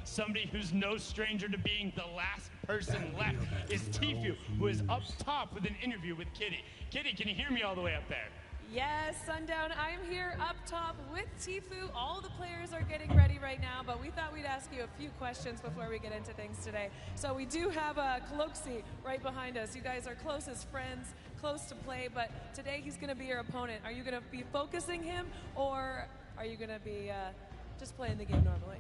somebody who's no stranger to being the last person left is Tfue, who is up top with an interview with Kitty. Kitty, can you hear me all the way up there? Yes, Sundown, I am here up top with Tfue. All the players are getting ready right now, but we thought we'd ask you a few questions before we get into things today. So we do have KRAZY right behind us. You guys are close as friends, close to play, but today he's going to be your opponent. Are you going to be focusing him, or are you going to be just playing the game normally?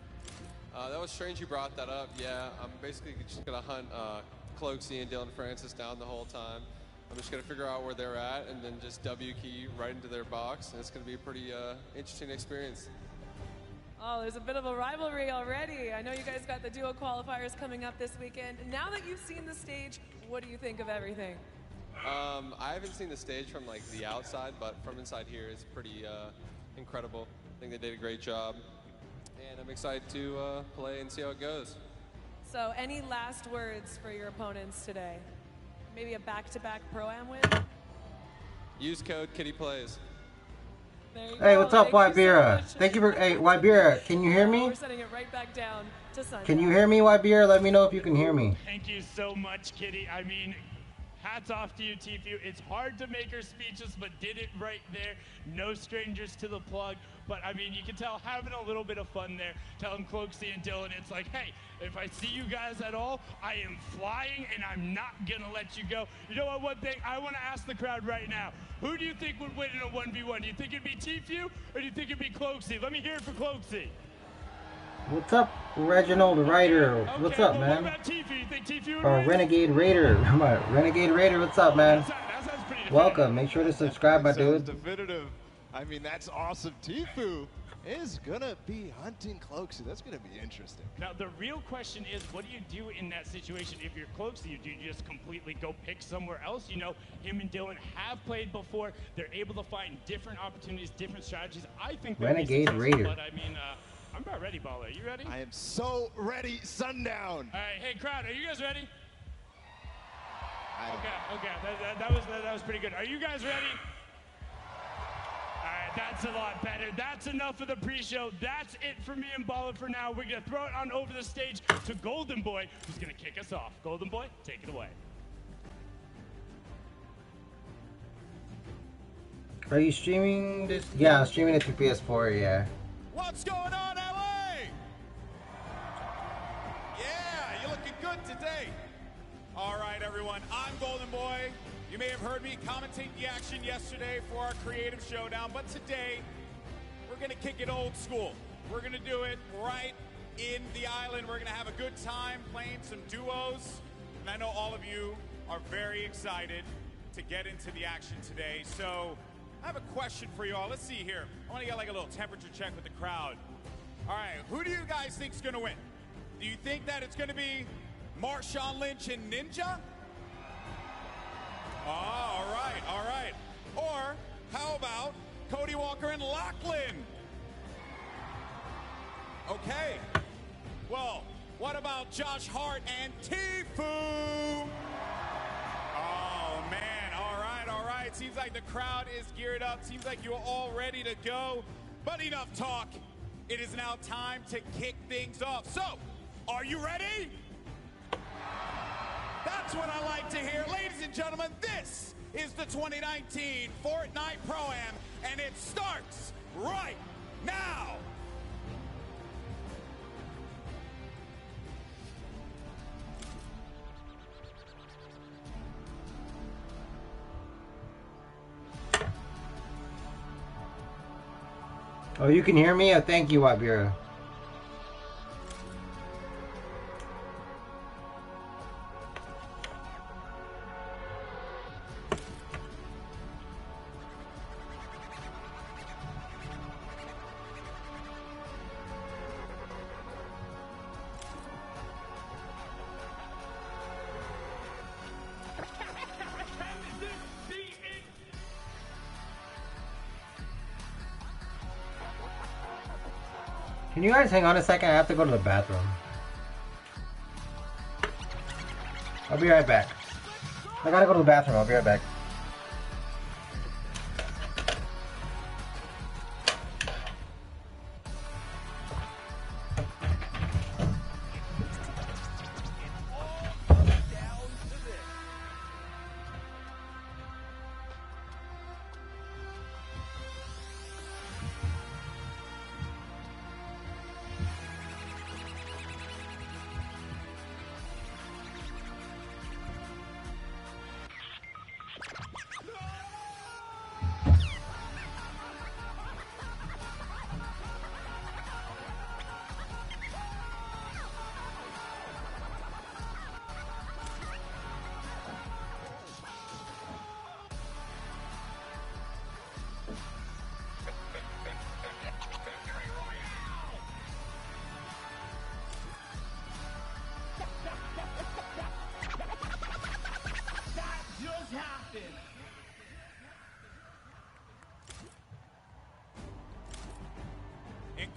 That was strange you brought that up. Yeah, I'm basically just going to hunt KRAZY and Dylan Francis down the whole time. I'm just going to figure out where they're at and then just W key right into their box, and it's going to be a pretty interesting experience. Oh, there's a bit of a rivalry already. I know you guys got the duo qualifiers coming up this weekend. Now that you've seen the stage, what do you think of everything? I haven't seen the stage from like the outside, but from inside here, it's pretty incredible. I think they did a great job, and I'm excited to play and see how it goes. So, any last words for your opponents today? Maybe a back-to-back Pro-Am win? Use code KittyPlays. Hey, what's up, Wybira? Thank you for, hey, Wybira, can you hear me? We're sending it right back down to Sundown. Can you hear me, Wybira? Let me know if you can hear me. Thank you so much, Kitty. I mean, hats off to you, Tfue. It's hard to make her speechless, but did it right there. No strangers to the plug. But, I mean, you can tell having a little bit of fun there. Telling KRAZY and Dylan, it's like, hey, if I see you guys at all, I am flying, and I'm not going to let you go. You know what, one thing? I want to ask the crowd right now. Who do you think would win in a 1v1? Do you think it'd be Tfue, or do you think it'd be KRAZY? Let me hear it for KRAZY. What's up, Reginald Ryder? Okay, What's up, well, man? What about Tfue? You think Tfue would Or win? Renegade Raider. Renegade Raider, what's up, man? That sounds pretty definitive. Welcome. Make sure to subscribe, my dude. Definitive. I mean, that's awesome. Tfue is gonna be hunting KRAZY. That's gonna be interesting. Now, the real question is, what do you do in that situation if you're KRAZY? Do you just completely go pick somewhere else? You know, him and Dylan have played before. They're able to find different opportunities, different strategies. I think Renegade Raider. But I mean, I'm about ready, Baller. Are you ready? I am so ready, Sundown. All right, hey, crowd, are you guys ready? Okay, that was pretty good. Are you guys ready? All right, that's a lot better. That's enough of the pre-show. That's it for me and Baller for now. We're gonna throw it on over the stage to Golden Boy, who's gonna kick us off. Golden Boy, take it away. Are you streaming this? Yeah, I'm streaming it to PS4, yeah. What's going on, LA? Yeah, you're looking good today. All right, everyone, I'm Golden Boy. You may have heard me commentate the action yesterday for our creative showdown, but today we're going to kick it old school. We're going to do it right in the island. We're going to have a good time playing some duos, and I know all of you are very excited to get into the action today. So I have a question for you all. Let's see here. I want to get like a little temperature check with the crowd. All right, who do you guys think is going to win? Do you think that it's going to be Marshawn Lynch and Ninja? Oh, all right. Or how about Cody Walker and Lachlan? Okay. Well, what about Josh Hart and Tfue? Oh, man. All right. Seems like the crowd is geared up. Seems like you're all ready to go. But enough talk. It is now time to kick things off. So, are you ready? That's what I like to hear. Ladies and gentlemen, this is the 2019 Fortnite Pro-Am, and it starts right now. Oh, you can hear me? Oh, thank you, Wybira. Can you guys hang on a second? I have to go to the bathroom. I'll be right back. I gotta go to the bathroom. I'll be right back.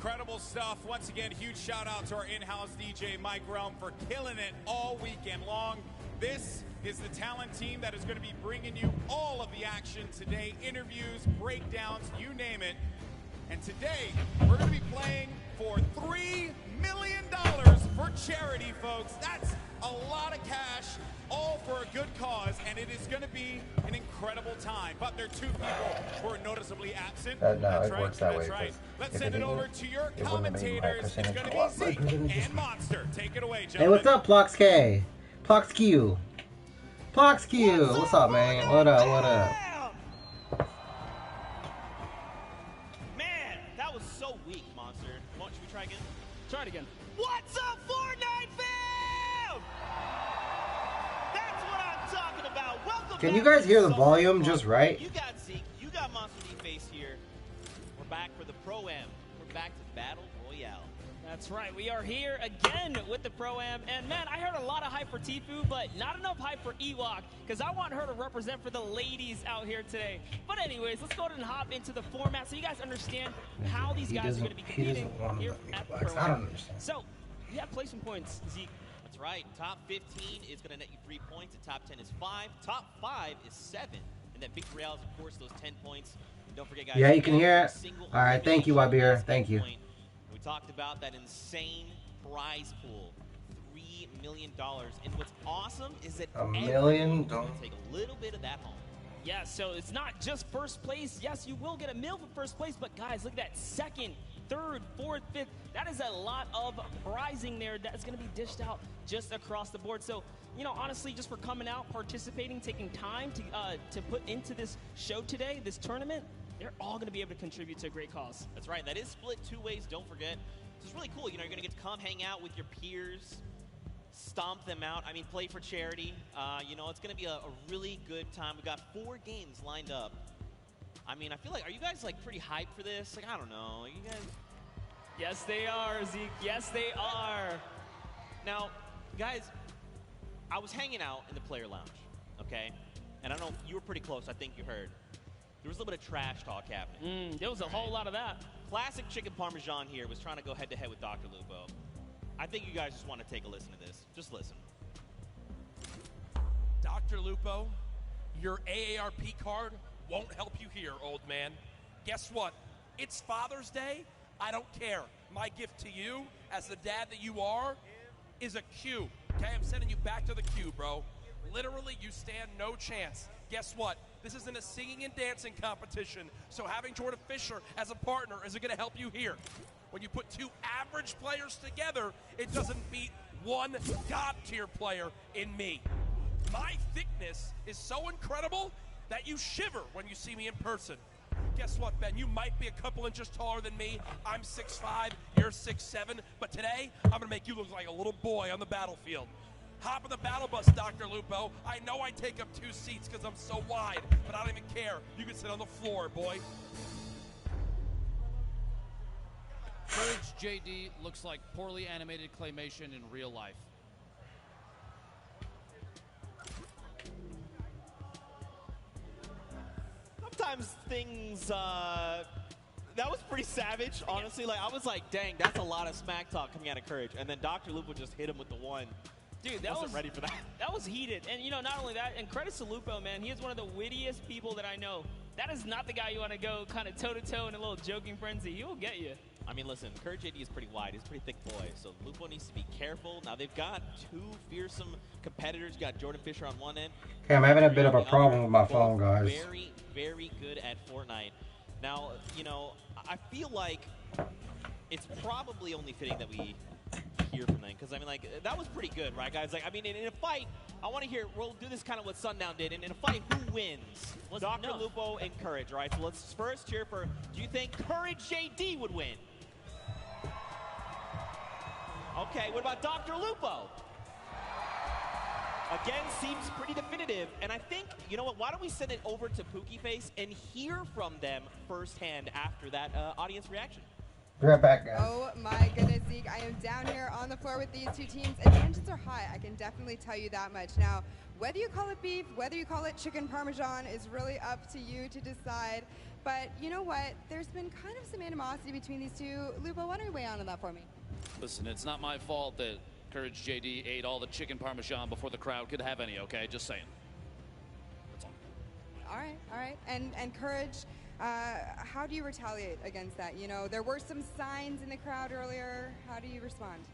Incredible stuff. Once again, huge shout out to our in-house DJ, Mike Realm, for killing it all weekend long. This is the talent team that is going to be bringing you all of the action today. Interviews, breakdowns, you name it. And today, we're going to be playing for $3 million for charity, folks. That's a lot of cash, all for a good cause, and it is going to be an incredible time. But there are two people who are noticeably absent. No, That's it right. works that That's way. right. Let's If send it over didn't, to your it wouldn't have made my commentators. It's percentage going to a lot be more. Zeke and Monster. Take it away, gentlemen. Hey, what's up, Ploxk? Ploxq. Ploxq. What's up, man? What up? What up? Man, that was so weak, Monster. Should we try again? Try it again. What's up, Fortnite fam? That's what I'm talking about. Welcome Can back you guys to hear the Summer volume Fun. just right? You got Zeke, you got Monster D-Face here. We're back for the Pro-Am. We're back to Battle Royale. That's right, we are here again with the Pro-Am, and man, I heard a lot of hype for Tfue, but not enough hype for Ewok, because I want her to represent for the ladies out here today. But anyways, let's go ahead and hop into the format so you guys understand how these guys are going to be competing here at the Pro-Am. I don't understand. So, we have placement points, Zeke. That's right. Top 15 is going to net you 3 points. The top 10 is 5. Top 5 is 7. And then Victory Royale is, of course, those 10 points. And don't forget, guys. Yeah, you can hear it. All right, thank you, Wabir. Thank you. We talked about that insane prize pool, $3 million. And what's awesome is that $1 million? Will take a little bit of that home. Yeah, so it's not just first place. Yes, you will get a mil for first place, but guys, look at that second, third, fourth, fifth. That is a lot of prizing there that's going to be dished out just across the board. So, you know, honestly, just for coming out, participating, taking time to put into this show today, this tournament, they're all going to be able to contribute to a great cause. That's right. That is split 2 ways. Don't forget. So it's really cool. You know, you're going to get to come hang out with your peers, stomp them out. I mean, play for charity. You know, it's going to be a really good time. We've got 4 games lined up. I mean, I feel like, are you guys, like, pretty hyped for this? Like, I don't know. You guys... Yes, they are, Zeke. Yes, they are. Now, guys, I was hanging out in the player lounge, okay? And I don't know, you were pretty close. I think you heard. There was a little bit of trash talk happening. There was a whole lot of that. Classic Chicken Parmesan here was trying to go head-to-head with Dr. Lupo. I think you guys just want to take a listen to this. Just listen. Dr. Lupo, your AARP card won't help you here, old man. Guess what? It's Father's Day. I don't care. My gift to you, as the dad that you are, is a Q. Okay, I'm sending you back to the queue, bro. Literally, you stand no chance. Guess what? This isn't a singing and dancing competition, so having Jordan Fisher as a partner isn't going to help you here. When you put 2 average players together, it doesn't beat one god-tier player in me. My thickness is so incredible that you shiver when you see me in person. Guess what, Ben? You might be a couple inches taller than me. I'm 6'5", you're 6'7", but today, I'm going to make you look like a little boy on the battlefield. Hop in the battle bus, Dr. Lupo. I know I take up 2 seats because I'm so wide, but I don't even care. You can sit on the floor, boy. Courage JD looks like poorly animated claymation in real life. Sometimes things, that was pretty savage, honestly. Like, I was like, dang, that's a lot of smack talk coming out of Courage. And then Dr. Lupo just hit him with the one. Dude, that wasn't ready for that. That was heated. And, you know, not only that, and credits to Lupo, man. He is one of the wittiest people that I know. That is not the guy you want to go kind of toe-to-toe in a little joking frenzy. He will get you. I mean, listen, Courage JD is pretty wide. He's a pretty thick boy, so Lupo needs to be careful. Now, they've got 2 fearsome competitors. You got Jordan Fisher on one end. Okay, I'm having a bit of a problem with my phone, guys. Very, very good at Fortnite. Now, you know, I feel like it's probably only fitting that we hear from them, because I mean, like, that was pretty good, right, guys? Like, I mean, in a fight, I want to hear, we'll do this kind of what Sundown did, and in a fight, who wins? Dr. Lupo and Courage, right? So let's first cheer for, do you think Courage JD would win? Okay, what about Dr. Lupo? Again, seems pretty definitive, and I think, you know what, why don't we send it over to Pookie Face and hear from them firsthand after that audience reaction? Be right back, guys. Oh my goodness, Zeke. I am down here on the floor with these 2 teams, and tensions are high. I can definitely tell you that much. Now, whether you call it beef, whether you call it chicken parmesan is really up to you to decide. But you know what? There's been kind of some animosity between these two. Lupo, why don't you weigh on that for me? Listen, it's not my fault that Courage JD ate all the chicken parmesan before the crowd could have any, okay? Just saying. That's all. All right. And Courage, how do you retaliate against that? You know, there were some signs in the crowd earlier. How do you respond?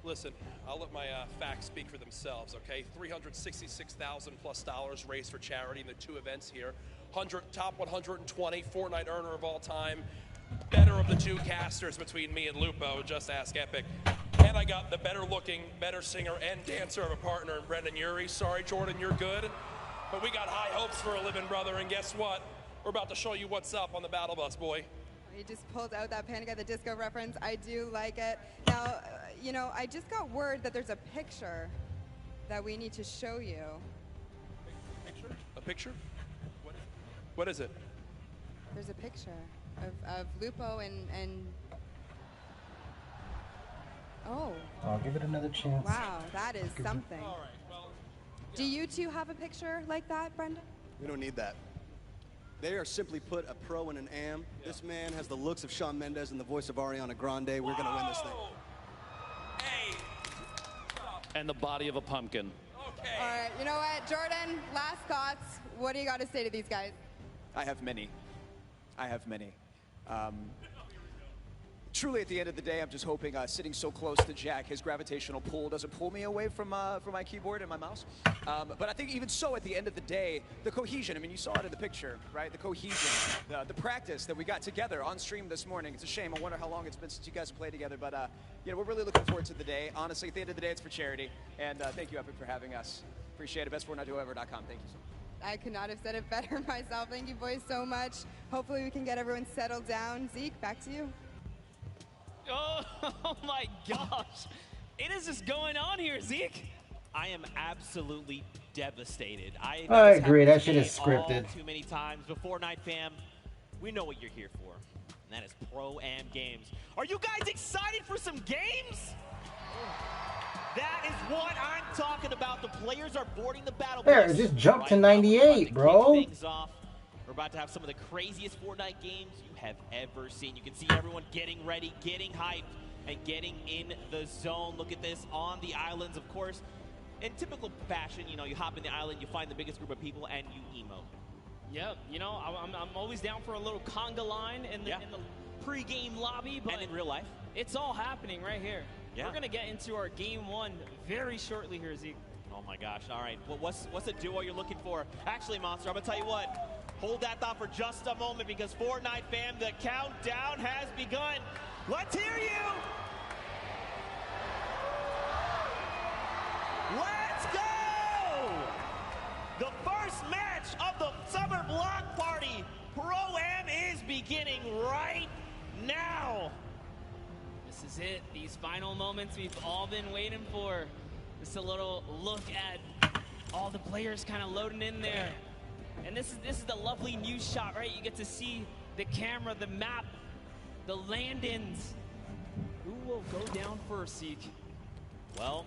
Listen, I'll let my facts speak for themselves, okay? $366,000+ raised for charity in the 2 events here. Top 120 Fortnite earner of all time. Better of the 2 casters between me and Lupo, just ask Epic. And I got the better looking, better singer and dancer of a partner in Brendan Urie. Sorry, Jordan, you're good. But we got high hopes for a living brother, and guess what? We're about to show you what's up on the battle bus, boy. You just pulled out that Panic at the Disco reference. I do like it. Now, you know, I just got word that there's a picture that we need to show you. Picture? A picture? What is it? There's a picture of Lupo and oh. I'll give it another chance. Wow, that is something. All right, well, yeah. Do you two have a picture like that, Brendan? We don't need that. They are simply put a pro and an am. Yeah. This man has the looks of Shawn Mendes and the voice of Ariana Grande. We're going to win this thing. Hey. And the body of a pumpkin. Okay. All right, you know what, Jordan, last thoughts. What do you got to say to these guys? I have many. Truly, at the end of the day, I'm just hoping sitting so close to Jack, his gravitational pull doesn't pull me away from my keyboard and my mouse. But I think even so, at the end of the day, the cohesion, I mean, you saw it in the picture, right? The cohesion, the practice that we got together on stream this morning. It's a shame. I wonder how long it's been since you guys played together. But, you know, we're really looking forward to the day. Honestly, at the end of the day, it's for charity. And thank you, Epic, for having us. Appreciate it. BestFortniteWhoever.com. Thank you so much. I could not have said it better myself. Thank you boys so much. Hopefully we can get everyone settled down. Zeke, back to you. Oh my gosh. It is just going on here, Zeke. I am absolutely devastated. I agree. That shit is scripted. Too many times. But Fortnite fam, we know what you're here for. And that is Pro-Am games. Are you guys excited for some games? That is what I'm talking about. The players are boarding the battle bus. There, just jump to 98, bro. We're about to have some of the craziest Fortnite games you have ever seen. You can see everyone getting ready, getting hyped, and getting in the zone. Look at this on the islands, of course. In typical fashion, you know, you hop in the island, you find the biggest group of people, and you emote. Yep, you know, I'm always down for a little conga line in the pre-game lobby, but and in real life, it's all happening right here. Yeah. We're gonna get into our game 1 very shortly here, Zeke. Oh my gosh! All right, well, what's a duo you're looking for? Actually, Monster, I'm gonna tell you what. Hold that thought for just a moment because Fortnite fam, the countdown has begun. Let's hear you. Let's go! The first match of the summer block party, Pro-Am, is beginning right now. This is it. These final moments we've all been waiting for. Just a little look at all the players kind of loading in there. And this is the lovely news shot, right? You get to see the camera, the map, the land-ins. Who will go down first, Zeke? Well,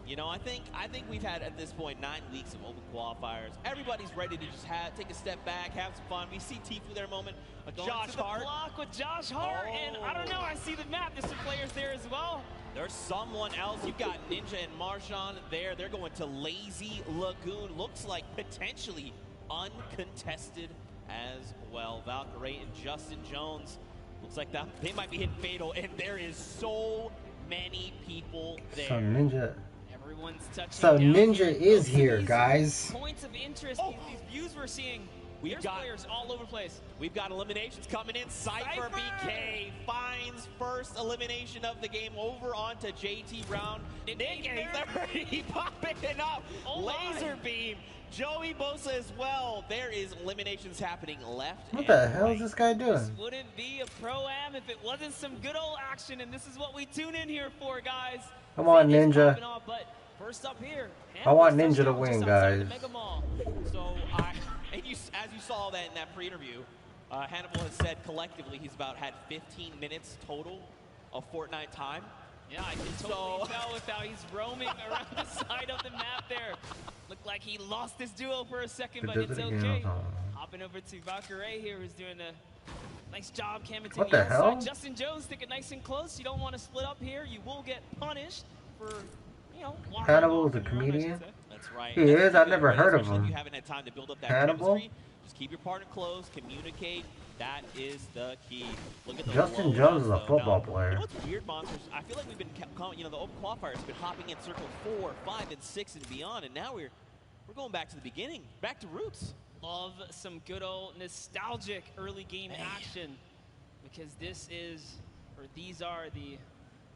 you know, I think we've had at this point 9 weeks of open qualifiers. Everybody's ready to just take a step back, have some fun. We see Tfue there a moment. Josh Hart. Block with Josh Hart, and I don't know. I see the map. There's some players there as well. There's someone else. You've got Ninja and Marshawn there. They're going to Lazy Lagoon. Looks like potentially uncontested as well. Valkyrie and Justin Jones. Looks like that they might be hitting fatal, and there is so many people there. So Ninja. Everyone's touching. So down. Ninja is here, guys. Points of interest. These views we're seeing. There's players all over the place. We've got eliminations coming in. Cypher BK finds first elimination of the game over onto JT Brown. Nick A30 popping it up. Laser Beam. Joey Bosa as well. There is eliminations happening left. What the hell is this guy doing? This wouldn't be a Pro-Am if it wasn't some good old action, and this is what we tune in here for, guys. Come on, Ninja. Off, but first up here, I want Ninja to win, guys. So, as you saw that in that pre-interview, Hannibal has said collectively he's had 15 minutes total of Fortnite time. Yeah, I can totally tell with how he's roaming around the side of the map there. Looked like he lost this duo for a second, but it's okay. Hopping over to Valkyrie here, who's doing a nice job commentating What the the outside. hell? Justin Jones sticking nice and close. You don't want to split up here. You will get punished for, you know, wandering Hannibal off is a in your own, I should comedian? say. That's right. He That's is? I've good, never right? heard of Especially if him. you haven't had time to build up that Hannibal? chemistry. Just keep your partner close, communicate. That is the key. Look at the Justin low Jones is a rounds, though. football Now, player. You know what's weird, Monsters? I feel like we've been, you know, the open qualifiers have been hopping in circle 4, 5, and 6 and beyond, and now we're going back to the beginning, back to roots. Love some good old nostalgic early game action, because this is, or these are the,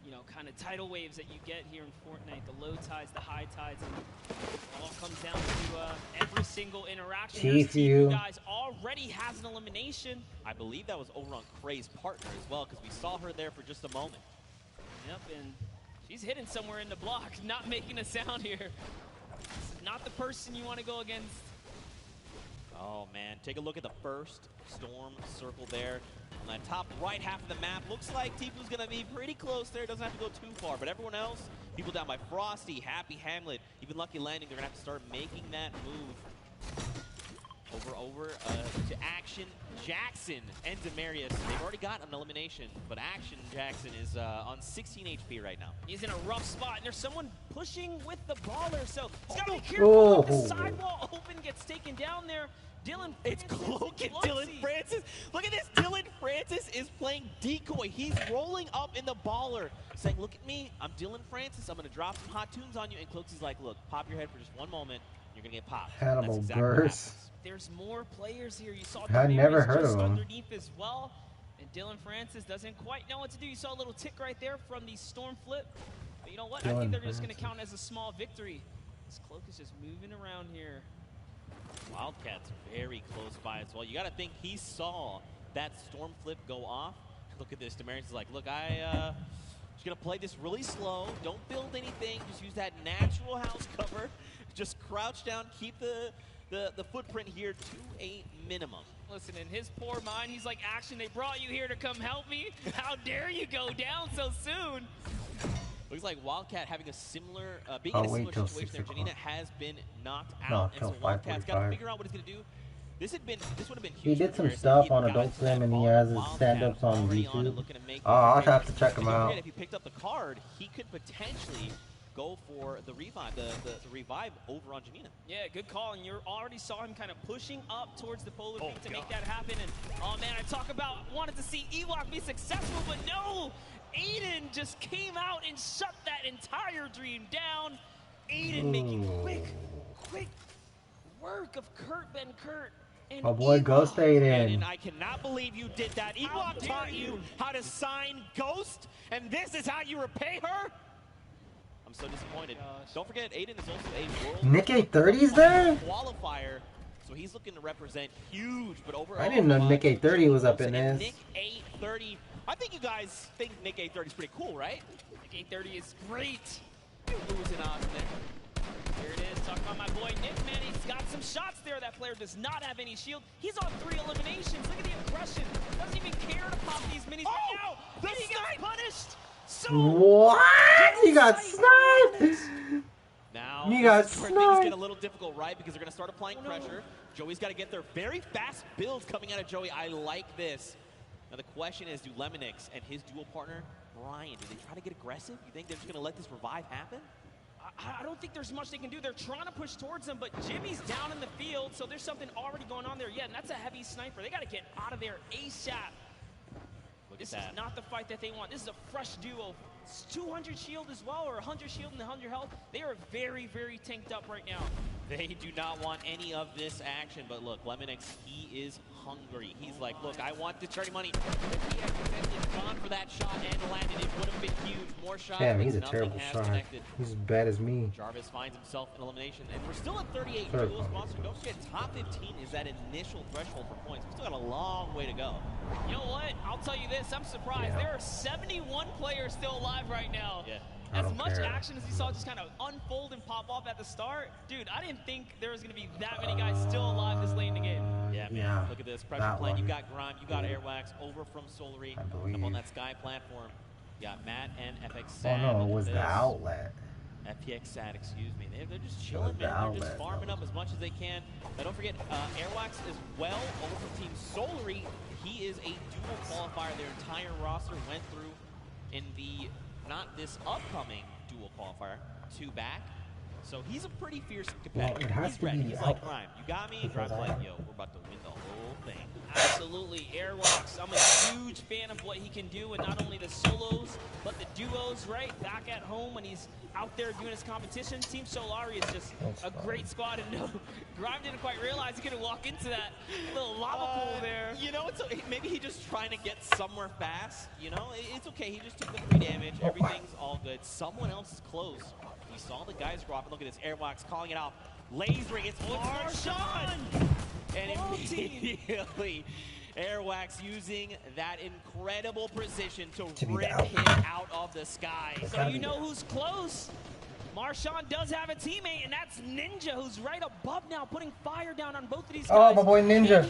you know, kind of tidal waves that you get here in Fortnite, the low tides, the high tides, and it all comes down to every single interaction. There's Tfue. guys already has an elimination. I believe that was over on KRAZY's partner as well, because we saw her there for just a moment. Yep, and she's hidden somewhere in the block, not making a sound here. This is not the person you want to go against. Oh man, take a look at the first storm circle there. On that top right half of the map, looks like Tfue's gonna be pretty close there. Doesn't have to go too far, but everyone else, people down by Frosty, Happy Hamlet, even Lucky Landing, they're gonna have to start making that move. Over to Action Jackson and Demarius. They've already got an elimination, but Action Jackson is on 16 HP right now. He's in a rough spot, and there's someone pushing with the baller, so he's got to be careful. Oh. The sidewall open gets taken down there. Dylan It's Cloak and Dylan Francis. Look at this. Dylan Francis is playing decoy. He's rolling up in the baller, saying, look at me. I'm Dylan Francis. I'm going to drop some hot tunes on you. And Cloaksy's like, look, pop your head for just one moment. You're going to get popped. Hannibal That's exactly what Burst. happens. There's more players here. You saw I'd never Demarius heard just of him. underneath as well. And Dylan Francis doesn't quite know what to do. You saw a little tick right there from the storm flip. But you know what? I think they're just going to count as a small victory. This Cloak is just moving around here. Wildcat's very close by as well. You got to think he saw that storm flip go off. Look at this. Demarius is like, look, just going to play this really slow. Don't build anything. Just use that natural house cover. Just crouch down. Keep the footprint here to a minimum. Listen, in his poor mind, he's like, Action, they brought you here to come help me? How dare you go down so soon? Looks like Wildcat having a similar, being I'll in a wait similar till situation 6 there. o'clock. Janina has been knocked No, out, and till so Wildcat's got to 5:45. figure out what he's going to do. This would have been huge. He did for some Demarius. stuff He on got Adult to that Swim and he ball. has his Wildcat stand-ups on already YouTube. it, looking to make Oh, I'll his have to favorites. check him Don't out. forget, if he picked up the card, he could potentially go for the revive, the revive over on Janina. Yeah, good call, and you already saw him kind of pushing up towards the polar peak to make that happen. And oh man, I talk about wanted to see Ewok be successful, but no! Aiden just came out and shut that entire dream down. Aiden making quick work of Kurt Ben Kurt. And My boy Ghost Aiden. And I cannot believe you did that. Ewok taught you how to sign Ghost, and this is how you repay her? I'm so disappointed. Don't forget, Aiden is also a world Nick 830's there? qualifier, so he's looking to represent huge, but overall, I didn't know Nick 830 was up in this. Nick 830. I think you guys think Nick 830 is pretty cool, right? Nick 830 is great. Losing on there. Here it is. Talking about my boy Nick, man. He's got some shots there. That player does not have any shield. He's on 3 eliminations. Look at the aggression. Doesn't even care to pop these minis right now. The And he gets punished. So What? He got sniped! Now, You got this is where things get a sniped! little difficult, right? Because they're going to start applying pressure. Joey's got to get their very fast builds coming out of Joey. I like this. Now, the question is, do Lemonix and his dual partner, Brian, do they try to get aggressive? You think they're just going to let this revive happen? I don't think there's much they can do. They're trying to push towards him, but Jimmy's down in the field, so there's something already going on there. Yeah, and that's a heavy sniper. They got to get out of there ASAP. This is not the fight that they want. This is a fresh duo. It's 200 shield as well, or 100 shield and 100 health. They are very, very tanked up right now. They do not want any of this action, but look, Lemonix, he is hungry. He's like, look, I want the charity money. If he had gone for that shot and landed, it would have been huge. More shots, Damn, but he's a nothing terrible has shot. connected. He's as bad as me. Jarvis finds himself in elimination, and we're still at 38 Third duels. one. Monster, don't forget, top 15 is that initial threshold for points. We still got a long way to go. You know what? I'll tell you this. I'm surprised. Yeah. There are 71 players still alive right now. Yeah. I As don't much care. action as you saw just kind of unfold and pop off at the start, dude, I didn't think there was going to be that many guys still alive this late in the game. Yeah, man. Yeah, Look at this. Pressure that plant. You one. got Grime. You got Airwax over from Solary. I Up on believe. that Sky platform. You got Matt and FX Oh Sad. no, Look it at was the this. outlet. FPX SAT, excuse me. They're just chilling, man. They're just farming up as much as they can. But don't forget, Airwax as well over from Team Solary. He is a dual qualifier. Their entire roster went through in the, not this upcoming dual qualifier, 2 back. So he's a pretty fierce competitor. Well, it has he's to ready. be He's like, Grime, you got me? Grime's like, yo, we're about to win the whole thing. Absolutely, Airwalks. I'm a huge fan of what he can do, and not only the solos, but the duos, right? Back at home when he's out there doing his competition. Team Solari is just a great squad, and no, Grime didn't quite realize he could walk into that little lava pool there. You know, maybe he's just trying to get somewhere fast. You know, it's okay. He just took the 3 damage. Everything's all good. Someone else is close. He saw the guys drop, and look at this. Airwalks calling it out. Lasering, it's Marshawn! And immediately, Airwax using that incredible precision to rip him out of the sky. So you know who's close? Marshawn does have a teammate, and that's Ninja, who's right above now, putting fire down on both of these guys. Oh, my boy Ninja.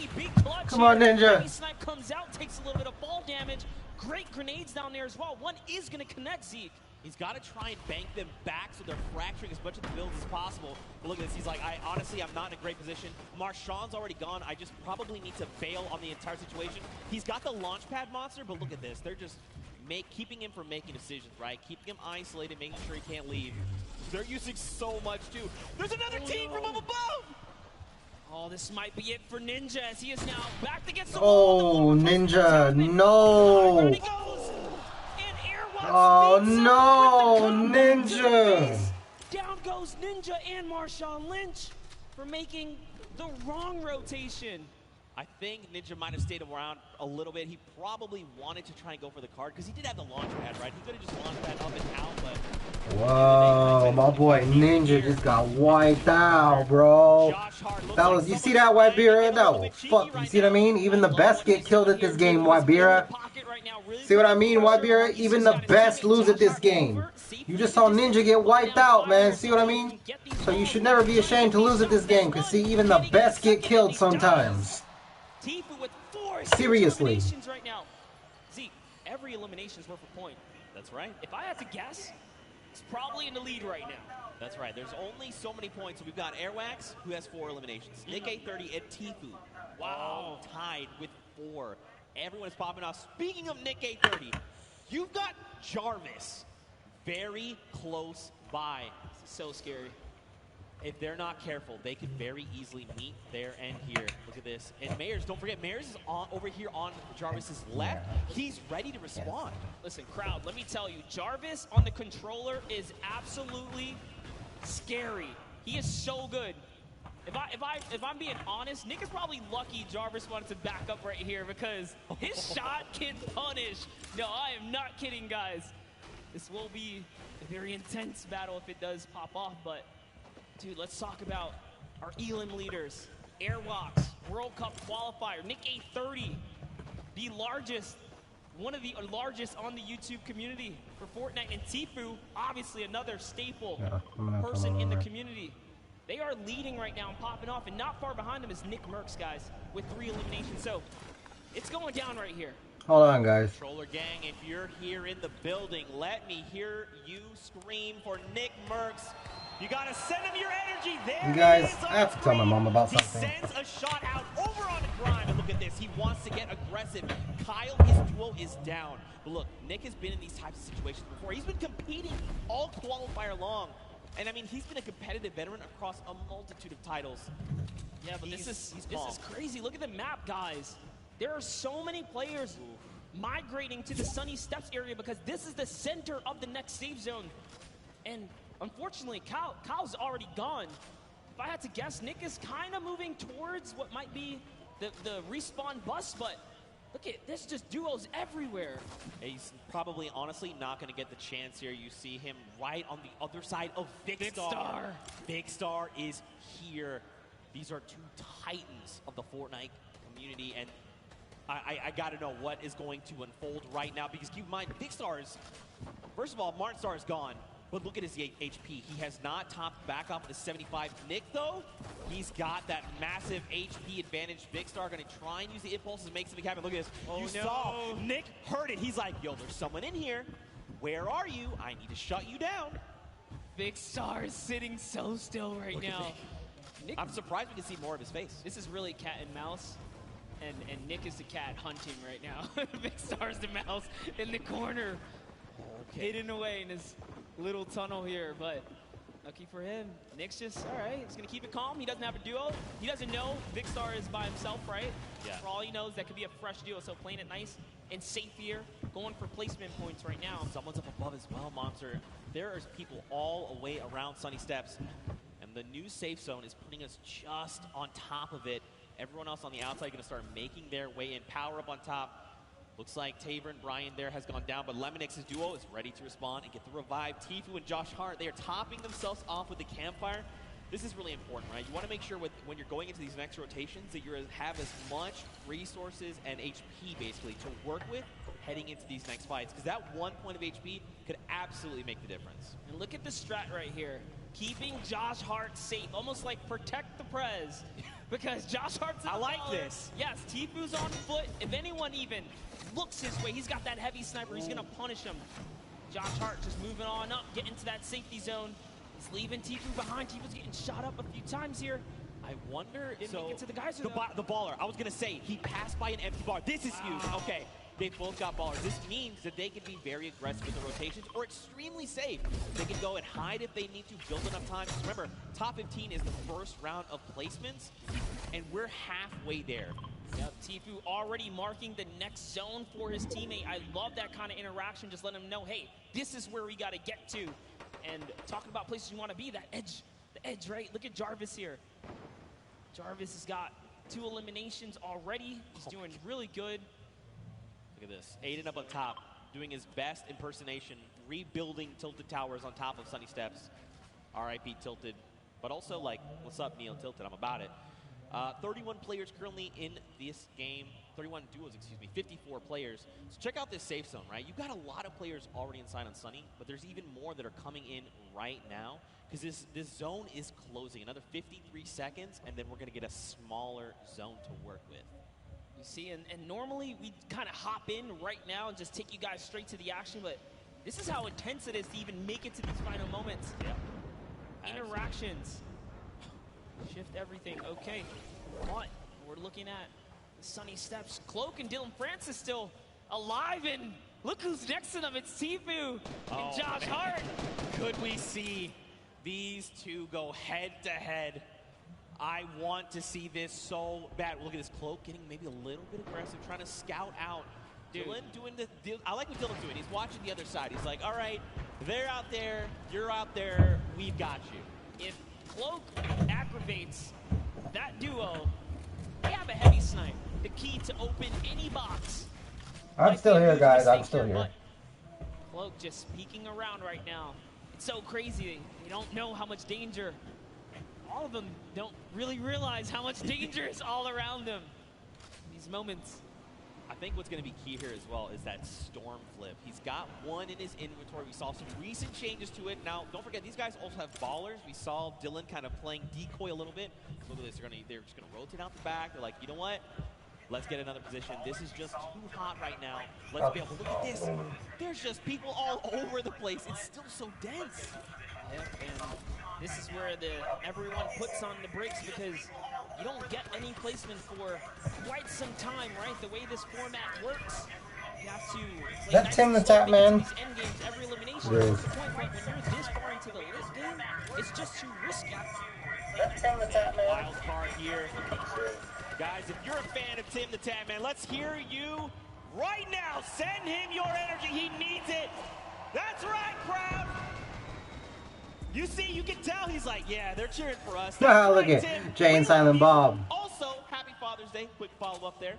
Come on, Ninja. Snipe comes out, takes a little bit of fall damage. Great grenades down there as well. One is going to connect Zeke. He's got to try and bank them back so they're fracturing as much of the builds as possible. But look at this. He's like, honestly, I'm not in a great position. Marshawn's already gone. I just probably need to bail on the entire situation. He's got the launch pad monster, but look at this. They're just keeping him from making decisions, right? Keeping him isolated, making sure he can't leave. They're using so much, too. There's another team from up above! Oh, this might be it for Ninja as he is now back to get some. Oh, Ninja, no! Oh no, Ninja! Down goes Ninja and Marshawn Lynch for making the wrong rotation. I think Ninja might have stayed around a little bit. He probably wanted to try and go for the card because he did have the launch pad, right? He could have just launched pad up and out, but... Whoa, my boy Ninja just got wiped out, bro. That was, you see that, Wybira? That was fuck. You see what I mean? Even the best get killed at this game, Wybira. See what I mean, Wybira? Even the best lose at this game. You just saw Ninja get wiped out, man. See what I mean? So you should never be ashamed to lose at this game, because see, even the best get killed sometimes. Seriously. Right now. Zeke, every elimination is worth a point. That's right. If I had to guess, it's probably in the lead right now. That's right. There's only so many points. So we've got Airwax, who has 4 eliminations. Nick A30 and Tifu. Wow. Tied with 4. Everyone is popping off. Speaking of Nick A30, you've got Jarvis very close by. So scary. If they're not careful, they could very easily meet there and here. Look at this. And Mayers, don't forget, Mayers is over here on Jarvis's left. He's ready to respond. Listen, crowd, let me tell you, Jarvis on the controller is absolutely scary. He is so good. If I'm being honest, Nick is probably lucky Jarvis wanted to back up right here because his shot can punish. No, I am not kidding, guys. This will be a very intense battle if it does pop off, but dude, let's talk about our Elim leaders. Airwalks, World Cup qualifier, Nick A30, the largest, one of the largest on the YouTube community for Fortnite, and Tifu, obviously another staple person in the community. They are leading right now and popping off, and not far behind them is Nick Merckx, guys, with 3 eliminations. So it's going down right here. Hold on, guys. Controller gang, if you're here in the building, let me hear you scream for Nick Merckx. You gotta send him your energy. There You guys, I have to tell my mom about something. He sends a shot out over on the Grime, and look at this. He wants to get aggressive. Kyle, his duo is down. But look, Nick has been in these types of situations before. He's been competing all qualifier long. And I mean, he's been a competitive veteran across a multitude of titles. Yeah, but this is crazy. Look at the map, guys. There are so many players migrating to the Sunny Steps area because this is the center of the next safe zone. And unfortunately, Kyle's already gone. If I had to guess, Nick is kind of moving towards what might be the respawn bus, but look at this, just duos everywhere. He's probably, honestly, not going to get the chance here. You see him right on the other side of Vicstar. Vicstar is here. These are 2 titans of the Fortnite community, and I got to know what is going to unfold right now, because keep in mind, Vicstar is, first of all, Martinstar is gone. But look at his HP. He has not topped back up to 75. Nick, though, he's got that massive HP advantage. Vicstar going to try and use the impulses to make something happen. Look at this. You saw Nick heard it. He's like, yo, there's someone in here. Where are you? I need to shut you down. Big Star is sitting so still right now. Nick, I'm surprised we can see more of his face. This is really cat and mouse, and Nick is the cat hunting right now. Big Star's the mouse in the corner, hidden away in his little tunnel here, but lucky for him, Nick's just, all right, he's going to keep it calm. He doesn't have a duo. He doesn't know Big Star is by himself, right? Yeah. For all he knows, that could be a fresh duo, so playing it nice and safe here, going for placement points right now. Someone's up above as well, Monster. There are people all the way around Sunny Steps, and the new safe zone is putting us just on top of it. Everyone else on the outside going to start making their way in. Power up on top. Looks like Taver and Brian there has gone down, but Lemonix's duo is ready to respond and get the revive. Tfue and Josh Hart, they are topping themselves off with the campfire. This is really important, right? You want to make sure when you're going into these next rotations that you have as much resources and HP, basically, to work with heading into these next fights, because that 1 point of HP could absolutely make the difference. And look at the strat right here. Keeping Josh Hart safe, almost like protect the Prez, because Josh Hart's I like this. Yes, Tfue's on foot. If anyone even looks his way, he's got that heavy sniper. He's going to punish him. Josh Hart just moving on up, getting to that safety zone. He's leaving Tfue behind. Tfue's getting shot up a few times here. I wonder, Didn't so make it to the geyser, the baller, I was going to say, he passed by an empty bar. This is huge. Okay, they both got ballers. This means that they can be very aggressive with the rotations or extremely safe. They can go and hide if they need to, build enough time. Because remember, top 15 is the first round of placements, and we're halfway there. Yep, Tfue already marking the next zone for his teammate. I love that kind of interaction, just letting him know, hey, this is where we got to get to. And talking about places you want to be, that edge, the edge, right? Look at Jarvis here. Jarvis has got 2 eliminations already. He's doing really good. Look at this. Aiden up on top, doing his best impersonation, rebuilding Tilted Towers on top of Sunny Steps. RIP Tilted. But also, like, what's up, Neil Tilted? I'm about it. 31 players currently in this game. 31 duos, excuse me. 54 players. So check out this safe zone, right? You've got a lot of players already inside on Sunny, but there's even more that are coming in right now because this zone is closing. Another 53 seconds, and then we're going to get a smaller zone to work with. You see, and normally we kind of hop in right now and just take you guys straight to the action, but this is how intense it is to even make it to these final moments. Yeah. Interactions. Shift everything. Okay, but we're looking at the Sunny Steps. Cloak and Dylan Francis still alive, and look who's next to them. It's Tfue and Josh Hart. Could we see these two go head to head? I want to see this so bad. Look at this Cloak getting maybe a little bit aggressive, trying to scout out. Dylan doing I like what Dylan's doing. He's watching the other side. He's like, all right, they're out there, you're out there, we've got you. If Cloak aggravates that duo, they have a heavy snipe. The key to open any box. I'm still here, guys. I'm still here. Cloak just peeking around right now. It's so crazy. They don't know how much danger. All of them don't really realize how much danger is all around them. These moments. I think what's going to be key here as well is that Storm flip. He's got one in his inventory. We saw some recent changes to it. Now, don't forget, these guys also have ballers. We saw Dylan kind of playing decoy a little bit. Look at this. They're just going to rotate out the back. They're like, you know what? Let's get another position. This is just too hot right now. Let's be able to look at this. There's just people all over the place. It's still so dense. Yep, and this is where everyone puts on the brakes because you don't get any placement for quite some time, right? The way this format works, you have to play That's him, the tap man. these end games, every elimination. That's the point, but when you're this far into the late game, it's just too risky. That's him, the tap man. Wild card here. Guys, if you're a fan of Tim the Tap Man, let's hear you right now. Send him your energy. He needs it. That's right, crowd. You see, you can tell he's like, yeah, they're cheering for us. Look at Jay and Silent Bob. Also, happy Father's Day. Quick follow-up there.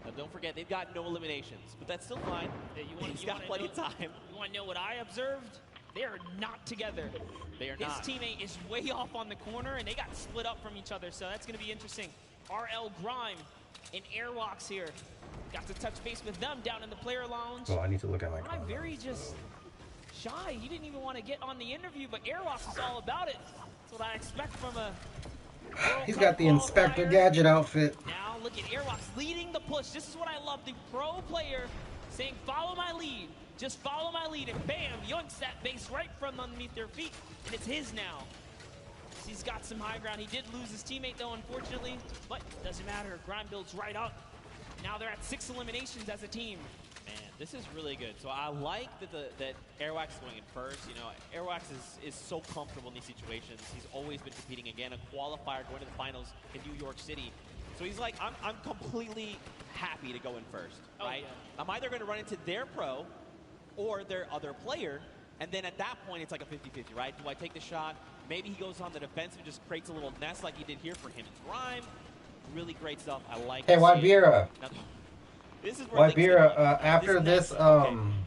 Now, don't forget, they've got no eliminations, but that's still fine. He's got plenty of time. You want to know what I observed? They are not together. They are His not. teammate is way off on the corner, and they got split up from each other, so that's going to be interesting. RL Grime and Airwalks here. Got to touch base with them down in the player lounge. Oh, I need to look at my I'm very just shy. He didn't even want to get on the interview, but Airwalks is all about it. That's what I expect from a He's got the Inspector Gadget outfit. Now look at Airwalks leading the push. This is what I love. The pro player saying, follow my lead. Just follow my lead, and bam, yoinks that base right from underneath their feet, and it's his now. He's got some high ground. He did lose his teammate, though, unfortunately, but doesn't matter. Grime builds right up. Now they're at 6 eliminations as a team. Man, this is really good. So I like that Airwax is going in first. You know, Airwax is so comfortable in these situations. He's always been competing again, a qualifier going to the finals in New York City. So he's like, I'm completely happy to go in first, right? Yeah. I'm either going to run into their pro or their other player, and then at that point, it's like a 50-50, right? Do I take the shot? Maybe he goes on the defensive and just creates a little nest like he did here for him and Grime. Really great stuff. I like Hey, Wybira. This is where Wybira, after this,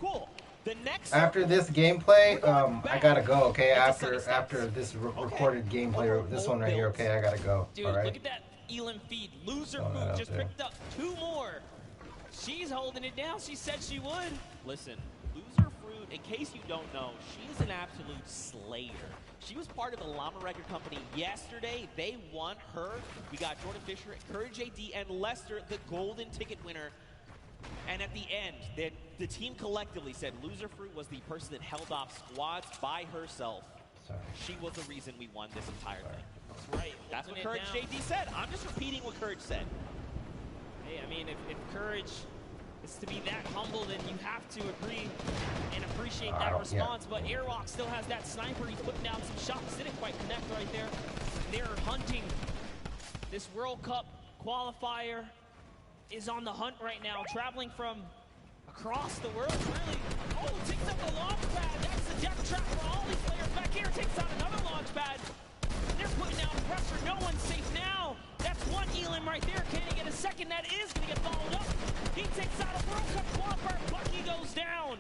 cool. The next after this gameplay, I gotta go, okay? After this recorded gameplay, this one right here, okay? I gotta go, Dude, alright? look at that Elam feed. Loser Food just picked up 2 more. She's holding it down. She said she would. Listen, Loser Fruit, in case you don't know, she is an absolute slayer. She was part of the Llama Record Company yesterday. They won her. We got Jordan Fisher, KRAZY, and Lester, the golden ticket winner. And at the end, the team collectively said Loser Fruit was the person that held off squads by herself. Sorry. She was the reason we won this entire thing. That's right. That's what Holding it Courage down. JD said. I'm just repeating what Courage said. Hey, I mean, if Courage is to be that humble, then you have to agree and appreciate that response. But Airwalk still has that sniper. He's putting down some shots. Didn't quite connect right there. They're hunting. This World Cup qualifier is on the hunt right now, traveling from across the world, really. Oh, takes out the launch pad. That's the death trap for all these players back here. Takes out another launch pad. They're putting down pressure. No one's safe now. That's one Elam right there. Can he get a second? That is going to get followed up. He takes out a World Cup qualifier. Bucky goes down.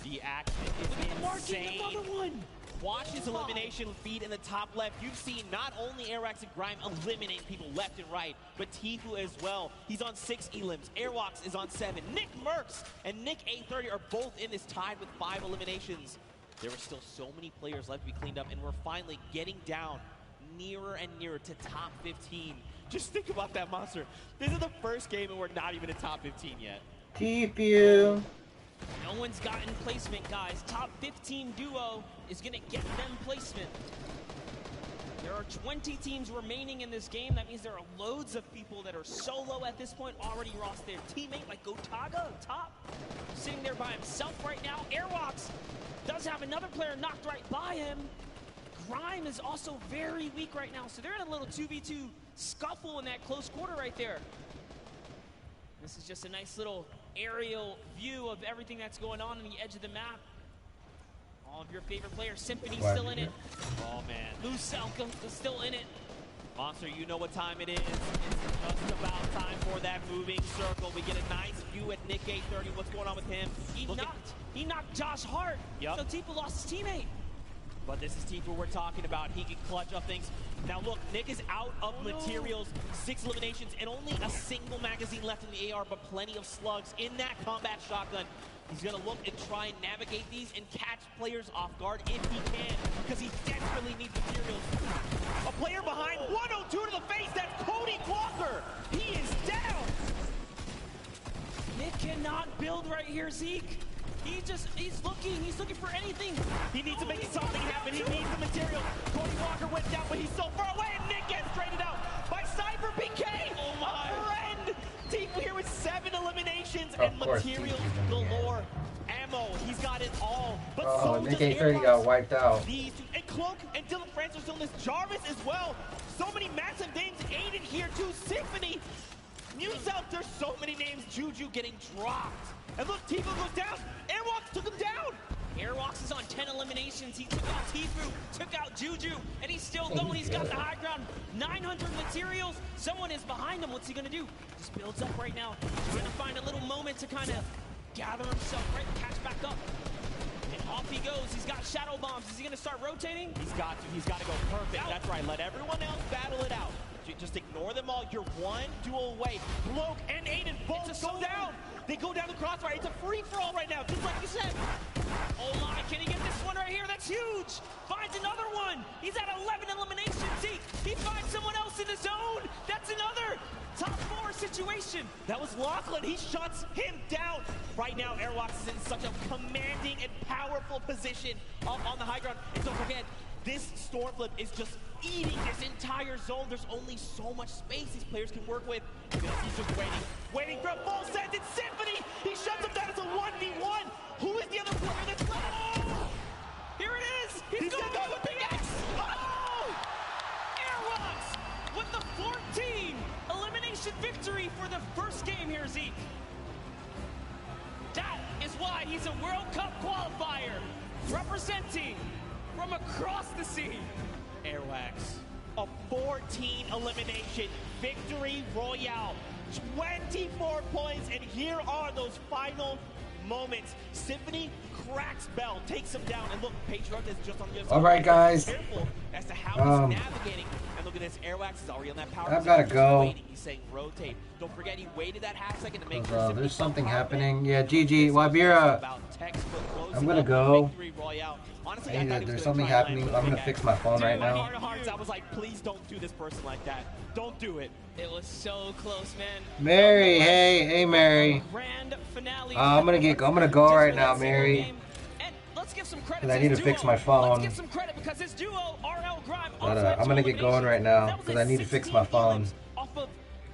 The action is insane. Another one. Watch his elimination feed in the top left. You've seen not only Airwax and Grime eliminate people left and right, but Tfue as well. He's on 6 Elims. Airwax is on 7. Nick Merckx and Nick A30 are both in this tied with 5 eliminations. There were still so many players left to be cleaned up, and we're finally getting down nearer and nearer to top 15. Just think about that, Monster. This is the first game, and we're not even in top 15 yet. Tfue. No one's gotten placement, guys. Top 15 duo is going to get them placement. There are 20 teams remaining in this game. That means there are loads of people that are solo at this point, already lost their teammate, like Gotaga up top, sitting there by himself right now. Airwalks does have another player knocked right by him. Grime is also very weak right now, so they're in a little 2v2 scuffle in that close quarter right there. This is just a nice little aerial view of everything that's going on the edge of the map. All of your favorite players. Symphony's still in it. Oh, man. Lucelka is still in it. Monster, you know what time it is. It's just about time for that moving circle. We get a nice view at Nick A30. What's going on with him? He knocked Josh Hart. Yep. So Tfue lost his teammate. But this is Tfue we're talking about. He can clutch up things. Now look, Nick is out of materials, 6 eliminations, and only a single magazine left in the AR, but plenty of slugs in that combat shotgun. He's gonna look and try and navigate these and catch players off guard if he can, because he desperately needs materials. A player behind, 102 to the face, that's Cody Walker. He is down. Nick cannot build right here, Zeke. He's looking for anything. He needs to make something happen. He needs the material. Cody Walker went down, but he's so far away, and Nick gets traded out by Cyber PK. Oh my. A friend. Tfue here with 7 eliminations and materials galore. Ammo, he's got it all. But so Nick A30 got wiped out. And Cloak and Dylan Francis are still in this. Jarvis as well. So many massive names. Aiden here too. Symphony. News out, there's so many names. Juju getting dropped. And look, Tfue goes down. Airwalks took him down. Airwalks is on 10 eliminations. He took out Tfue, took out Juju, and he's still going. He's got the high ground. 900 materials. Someone is behind him. What's he going to do? Just builds up right now. He's going to find a little moment to kind of gather himself, right? Catch back up. And off he goes. He's got shadow bombs. Is he going to start rotating? He's got to. He's got to go perfect. That's right. Let everyone else battle it out. Just ignore them all. You're one duel away. Cloak and Aiden both go down. They go down the crossfire. It's a free-for-all right now, just like you said. Oh my, can he get this one right here? That's huge. Finds another one. He's at 11 eliminations. He finds someone else in the zone. That's another. Top 4 situation. That was Lachlan. He shuts him down. Right now, Airwalks is in such a commanding and powerful position up on the high ground. And don't forget, this Stormflip is just eating this entire zone. There's only so much space these players can work with. He's just waiting for a full send. It's Symphony. He shuts him down. It's a 1v1. Who is the other player that's left? Oh! Here it is. He's going to go with Big X. Oh! Airwalks with the 14 elimination victory for the first game here, Zeke. That is why he's a World Cup qualifier, representing from across the sea. Airwax, a 14 elimination victory royale, 24 points, and here are those final moments. Symphony cracks Bell, takes him down, and look, Patriot is just on the other side. All right, guys. Careful as to how he's navigating. And look at this, Airwax is already on that power. I've got to go. He's saying rotate. Don't forget, he waited that half second to make sure. There's something happening. Yeah, GG, Wabira. I'm gonna go. Hey, there's something happening. I'm gonna fix my phone right now. I was like, please don't do this person like that. Don't do it. It was so close, man. Mary, hey, Mary. Grand finale. I'm gonna go right now, Mary. And let's give some credit. Because I need to fix my phone. Let's give some credit because his duo, RL Grime, But I'm gonna get going right now because I need to fix my phone.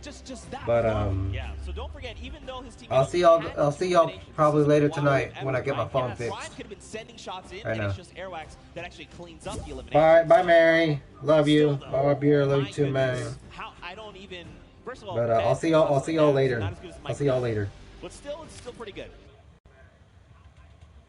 Just that. But yeah. So don't forget, even though his team. I'll see y'all probably later tonight when I get my phone fixed. Could have been sending shots in, right and now. it's just Airwax that actually cleans up the elimination. Bye, Mary. Love you. Bye, Beer. Love you too, man. I don't even. First of all, but I'll see y'all later. I'll see y'all later. But still, it's still pretty good.